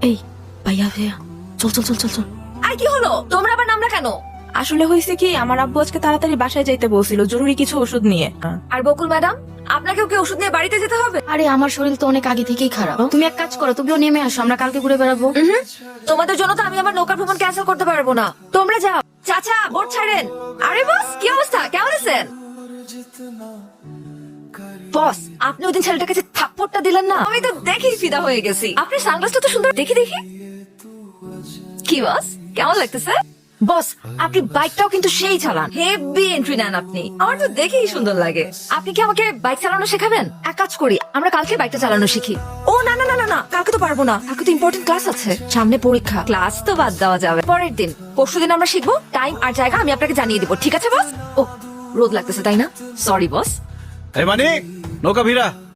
এই ভাইয়া ভাইয়া, চল চল চল চল চল। আর কি হলো, তোমরা আবার নামলা কেন? আসলে হয়েছে কি, আমার আব্বু আজকে তাড়াতাড়ি বাসায় যাইতে বলছিল জরুরি কিছু ওষুধ নিয়ে। আর বকুল ম্যাডাম, আপনাকেও কি ওষুধ নিয়ে বাড়িতে যেতে হবে? আরে আমার শরীর তো অনেক আগে থেকেই খারাপ। তুমি এক কাজ করো, তুমিও নেমে আসো, আমরা কালকে ঘুরে বেড়াবো। তোমাদের জন্য তো আমি আমার নৌকা ভ্রমণ ক্যান্সেল করতে পারবো না। তোমরা যাও। চাচা, বোট ছাড়েন। আরে বস, কি অবস্থা, কেমন আছেন? বস, আপনি ওই দিন ছেলেটাকে যে থাপ্পড়টা দিলেন না, আমি তো দেখেই ফিদা হয়ে গেছি। আপনার সানগ্লাসটা তো সুন্দর, দেখি দেখি। কি বস, কেমন লাগতেছে? বস, আপনি বাইকটাও কিন্তু সেই চালান, হেভি এন্ট্রি নেন আপনি। আমার তো দেখেই সুন্দর লাগে। আপনি কি আমাকে বাইক চালানো শেখাবেন? এক কাজ করি, আমরা কালকে বাইকটা চালানো শিখি। ও না না না না না, কালকে তো পারবো না, কালকে তো ইম্পর্টেন্ট ক্লাস আছে, সামনে পরীক্ষা। ক্লাস তো বাদ দেওয়া যাবে, পরের দিন, পরশুদিন আমরা শিখবো। টাইম আর জায়গা আমি আপনাকে জানিয়ে দিব, ঠিক আছে বস? ও, রোদ লাগতেছে তাই না? Sorry boss. এই মানিক, নৌকা ভিড়া।